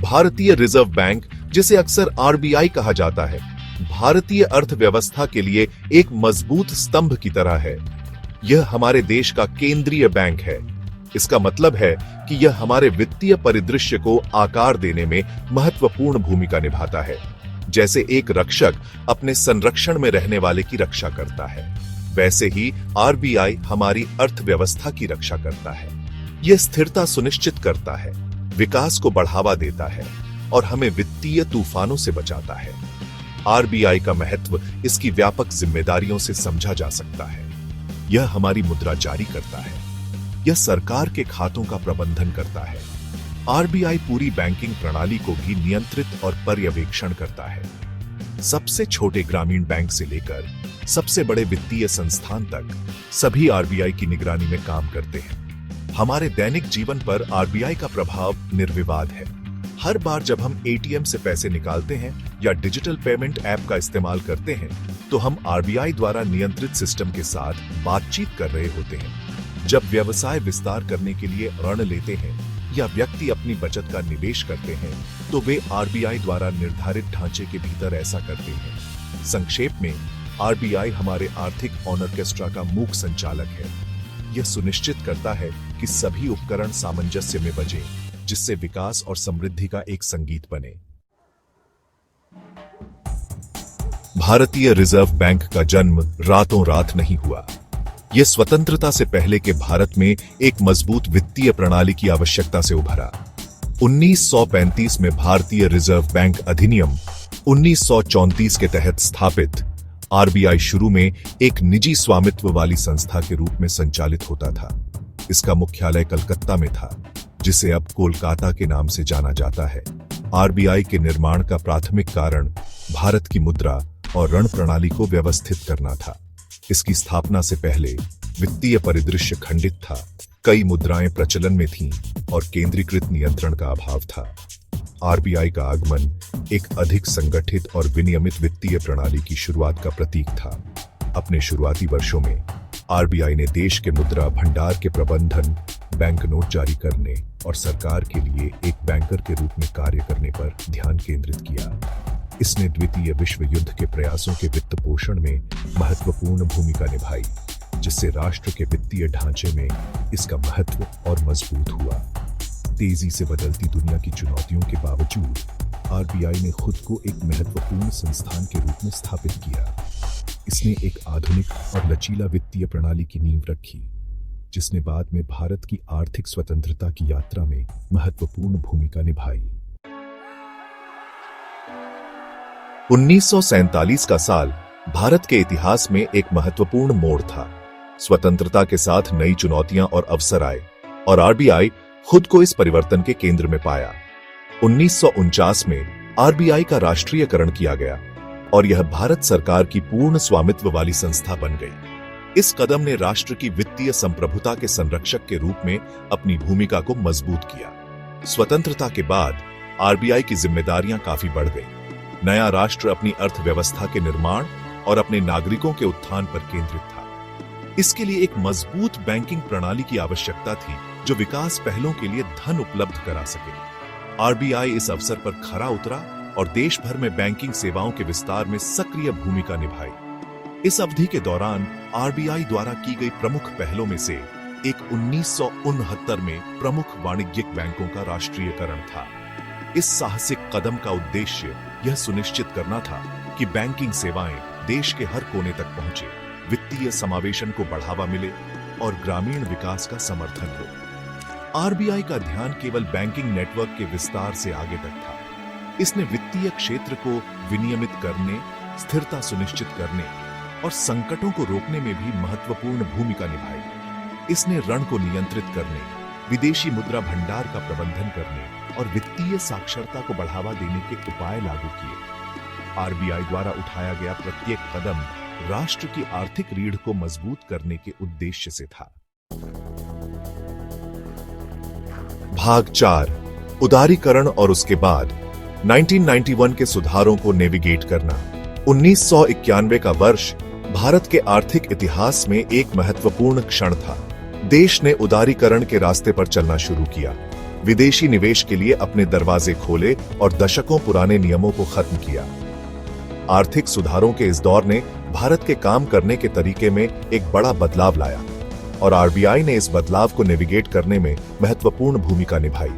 भारतीय reserve bank, जिसे अक्सर आरबीआई कहा जाता है, भारतीय अर्थव्यवस्था के लिए एक मजबूत स्तंभ की तरह है। यह हमारे देश का केंद्रीय बैंक है। इसका मतलब है कि यह हमारे वित्तीय परिदृश्य को आकार देने में महत्वपूर्ण भूमिका निभाता है। जैसे एक रक्षक अपने संरक्षण में रहने वाले की रक्षा करता है, वैसे ही आरबीआई हमारी अर्थव्यवस्था की रक्षा करता है। यह स्थिरता सुनिश्चित करता है, विकास को बढ़ावा देता है और हमें वित्तीय तूफानों से बचाता है। आरबीआई का महत्व इसकी व्यापक जिम्मेदारियों से समझा जा सकता है। यह हमारी मुद्रा जारी करता है, यह सरकार के खातों का प्रबंधन करता है। आरबीआई पूरी बैंकिंग प्रणाली को भी नियंत्रित और पर्यवेक्षण करता है। सबसे छोटे ग्रामीण बैंक से लेकर सबसे बड़े वित्तीय संस्थान तक सभी आरबीआई की निगरानी में काम करते हैं। हमारे दैनिक जीवन पर आरबीआई का प्रभाव निर्विवाद है। हर बार जब हम एटीएम से पैसे निकालते हैं या डिजिटल पेमेंट ऐप का इस्तेमाल करते हैं, तो हम आरबीआई द्वारा नियंत्रित सिस्टम के साथ बातचीत कर रहे होते हैं। जब व्यवसाय विस्तार करने के लिए ऋण लेते हैं या व्यक्ति अपनी बचत का निवेश करते हैं, तो वे आरबीआई द्वारा निर्धारित ढांचे के भीतर ऐसा करते हैं। संक्षेप में, आरबीआई हमारे आर्थिक ऑर्केस्ट्रा का मूक संचालक है। यह सुनिश्चित करता है कि सभी उपकरण सामंजस्य में बजें, जिससे विकास और समृद्धि का एक संगीत बने। भारतीय रिजर्व बैंक का जन्म रातों रात नहीं हुआ। यह स्वतंत्रता से पहले के भारत में एक मजबूत वित्तीय प्रणाली की आवश्यकता से उभरा। 1935 में भारतीय रिजर्व बैंक अधिनियम 1934 के तहत स्थापित आरबीआई शुरू में एक निजी स्वामित्व वाली संस्था के रूप में संचालित होता था। इसका मुख्यालय कलकत्ता में था, जिसे अब कोलकाता के नाम से जाना जाता है। आरबीआई के निर्माण का प्राथमिक कारण भारत की मुद्रा और ऋण प्रणाली को व्यवस्थित करना था। इसकी स्थापना से पहले वित्तीय परिदृश्य खंडित था, कई मुद्राएं प्रचलन में थीं और केंद्रीकृत नियंत्रण का अभाव था। आरबीआई का आगमन एक अधिक संगठित और विनियमित वित्तीय प्रणाली की शुरुआत का प्रतीक था। अपने शुरुआती वर्षों में आरबीआई ने देश के मुद्रा भंडार के प्रबंधन, बैंक नोट जारी करने और सरकार के लिए एक बैंकर के रूप में कार्य करने पर ध्यान केंद्रित किया। इसने द्वितीय विश्व युद्ध के प्रयासों के वित्त पोषण में महत्वपूर्ण भूमिका निभाई, जिससे राष्ट्र के वित्तीय ढांचे में इसका महत्व और मजबूत हुआ। तेजी से बदलती दुनिया की चुनौतियों के बावजूद आरबीआई ने खुद को एक महत्वपूर्ण संस्थान के रूप में स्थापित किया। इसने एक आधुनिक और लचीला वित्तीय प्रणाली की नींव रखी, जिसने बाद में भारत की आर्थिक स्वतंत्रता की यात्रा में महत्वपूर्ण भूमिका निभाई। 1947 का साल भारत के इतिहास में एक महत्वपूर्ण मोड़ था। स्वतंत्रता के साथ नई चुनौतियां और अवसर आए और आरबीआई खुद को इस परिवर्तन के केंद्र में पाया। 1949 में आरबीआई का राष्ट्रीयकरण किया गया और यह भारत सरकार की पूर्ण स्वामित्व वाली संस्था बन गई। इस कदम ने राष्ट्र की वित्तीय संप्रभुता के संरक्षक के रूप में अपनी भूमिका को मजबूत किया। स्वतंत्रता के बाद आरबीआई की जिम्मेदारियां काफी बढ़ गई। नया राष्ट्र अपनी अर्थव्यवस्था के निर्माण और अपने नागरिकों के उत्थान पर केंद्रित था। इसके लिए एक मजबूत बैंकिंग प्रणाली की आवश्यकता थी, जो विकास पहलों के लिए धन उपलब्ध करा सके। आरबीआई इस अवसर पर खरा उतरा और देश भर में बैंकिंग सेवाओं के विस्तार में सक्रिय भूमिका निभाई। इस अवधि के दौरान आरबीआई द्वारा की गई प्रमुख पहलों में से एक 1969 में प्रमुख वाणिज्यिक बैंकों का राष्ट्रीयकरण था। इस साहसिक कदम का उद्देश्य यह सुनिश्चित करना था कि बैंकिंग सेवाएं देश के हर कोने तक पहुंचे, वित्तीय समावेशन को बढ़ावा मिले और ग्रामीण विकास का समर्थन हो। आरबीआई का ध्यान केवल बैंकिंग नेटवर्क के विस्तार से आगे तक था। इसने वित्तीय क्षेत्र को विनियमित करने, स्थिरता सुनिश्चित करने और संकटों को रोकने में भी महत्वपूर्ण भूमिका निभाई। इसने ऋण को नियंत्रित करने, विदेशी मुद्रा भंडार का प्रबंधन करने और वित्तीय साक्षरता को बढ़ावा देने के उपाय लागू किए। आरबीआई द्वारा उठाया गया प्रत्येक कदम राष्ट्र की आर्थिक रीढ़ को मजबूत करने के उद्देश्य से था। भाग 4, उदारीकरण और उसके बाद 1991 के सुधारों को नेविगेट करना। 1991 का वर्ष भारत के आर्थिक इतिहास में एक महत्वपूर्ण क्षण था। देश ने उदारीकरण के रास्ते पर चलना शुरू किया। विदेशी निवेश के लिए अपने दरवाजे खोले और दशकों पुराने नियमों को खत्म किया। आर्थिक सुधारों के इस दौर ने भारत के काम करने के तरीके में एक बड़ा बदलाव लाया और आरबीआई ने इस बदलाव को नेविगेट करने में महत्वपूर्ण भूमिका निभाई।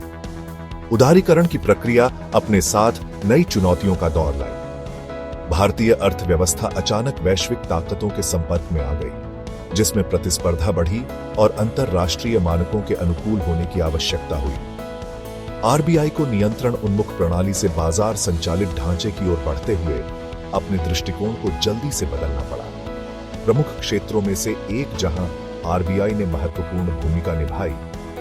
उदारीकरण की प्रक्रिया अपने साथ नई चुनौतियों का दौर लाई। भारतीय अर्थव्यवस्था अचानक वैश्विक ताकतों के संपर्क में आ गई, जिसमें प्रतिस्पर्धा बढ़ी और अंतरराष्ट्रीय मानकों के अनुकूल होने की आवश्यकता हुई। आरबीआई को नियंत्रण उन्मुख प्रणाली से बाजार संचालित ढांचे की ओर बढ़ते हुए अपने दृष्टिकोण को जल्दी से बदलना पड़ा। प्रमुख क्षेत्रों में से एक जहां आरबीआई ने महत्वपूर्ण भूमिका निभाई,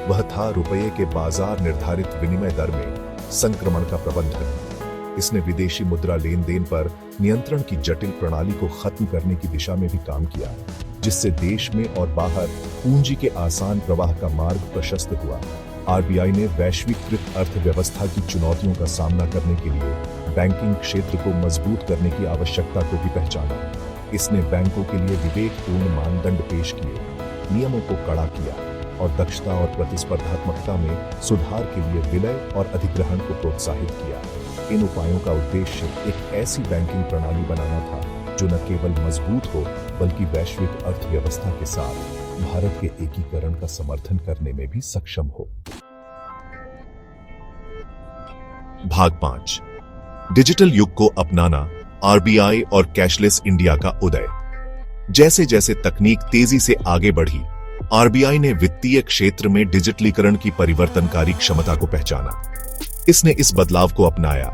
वह था रुपये के बाजार निर्धारित विनिमय दर में संक्रमण का प्रबंधन। इसने विदेशी मुद्रा लेन देन पर नियंत्रण की जटिल प्रणाली को खत्म करने की दिशा में भी काम किया, जिससे देश में और बाहर पूंजी के आसान प्रवाह का मार्ग प्रशस्त हुआ। आरबीआई ने वैश्वीकृत अर्थव्यवस्था की चुनौतियों का सामना करने के लिए बैंकिंग क्षेत्र को मजबूत करने की आवश्यकता को भी पहचाना। इसने बैंकों के लिए विवेकपूर्ण मानदंड पेश किए, नियमों को कड़ा किया और दक्षता और प्रतिस्पर्धात्मकता में सुधार के लिए विलय और अधिग्रहण को प्रोत्साहित किया। इन उपायों का उद्देश्य एक ऐसी बैंकिंग प्रणाली बनाना था जो न केवल मजबूत हो बल्कि वैश्विक अर्थव्यवस्था के साथ भारत के एकीकरण का समर्थन करने में भी सक्षम हो। भाग 5, डिजिटल युग को अपनाना, आरबीआई और कैशलेस इंडिया का उदय। जैसे जैसे तकनीक तेजी से आगे बढ़ी, आरबीआई ने वित्तीय क्षेत्र में डिजिटलीकरण की परिवर्तनकारी क्षमता को पहचाना। इसने इस बदलाव को अपनाया,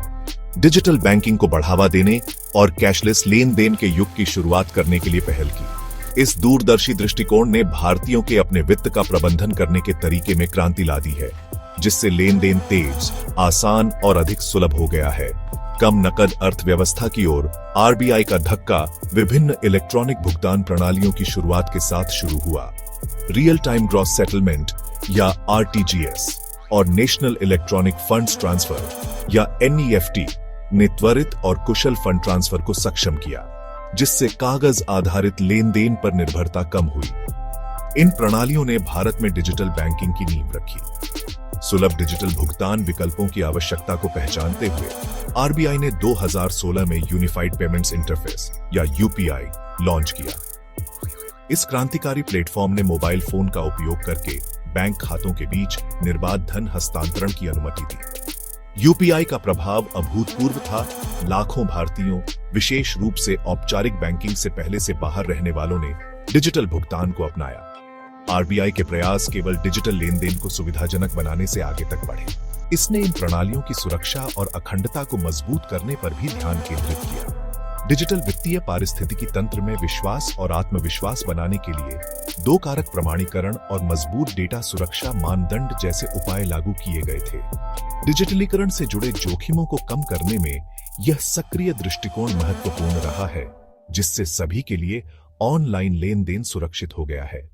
डिजिटल बैंकिंग को बढ़ावा देने और कैशलेस लेन देन के युग की शुरुआत करने के लिए पहल की। इस दूरदर्शी दृष्टिकोण ने भारतीयों के अपने वित्त का प्रबंधन करने के तरीके में क्रांति ला दी है, जिससे लेन देन तेज, आसान और अधिक सुलभ हो गया है। कम नकद अर्थव्यवस्था की ओर आरबीआई का धक्का विभिन्न इलेक्ट्रॉनिक भुगतान प्रणालियों की शुरुआत के साथ शुरू हुआ। रियल टाइम ग्रॉस सेटलमेंट या आरटीजीएस और नेशनल इलेक्ट्रॉनिक फंड्स ट्रांसफर या एनईएफटी ने त्वरित और कुशल फंड ट्रांसफर को सक्षम किया, जिससे कागज आधारित लेन देन पर निर्भरता कम हुई। इन प्रणालियों ने भारत में डिजिटल बैंकिंग की नींव रखी। सुलभ डिजिटल भुगतान विकल्पों की आवश्यकता को पहचानते हुए आरबीआई ने 2016 में यूनिफाइड पेमेंट्स इंटरफेस या यूपीआई लॉन्च किया। इस क्रांतिकारी प्लेटफॉर्म ने मोबाइल फोन का उपयोग करके बैंक खातों के बीच निर्बाध धन हस्तांतरण की अनुमति दी। यूपीआई का प्रभाव अभूतपूर्व था। लाखों भारतीयों, विशेष रूप से औपचारिक बैंकिंग से पहले से बाहर रहने वालों ने डिजिटल भुगतान को अपनाया। आरबीआई के प्रयास केवल डिजिटल लेन देन को सुविधाजनक बनाने से आगे तक बढ़े। इसने इन प्रणालियों की सुरक्षा और अखंडता को मजबूत करने पर भी ध्यान केंद्रित किया। डिजिटल वित्तीय पारिस्थितिकी तंत्र में विश्वास और आत्मविश्वास बनाने के लिए 2 कारक प्रमाणीकरण और मजबूत डेटा सुरक्षा मानदंड जैसे उपाय लागू किए गए थे। डिजिटलीकरण से जुड़े जोखिमों को कम करने में यह सक्रिय दृष्टिकोण महत्वपूर्ण रहा है, जिससे सभी के लिए ऑनलाइन लेन देन सुरक्षित हो गया है।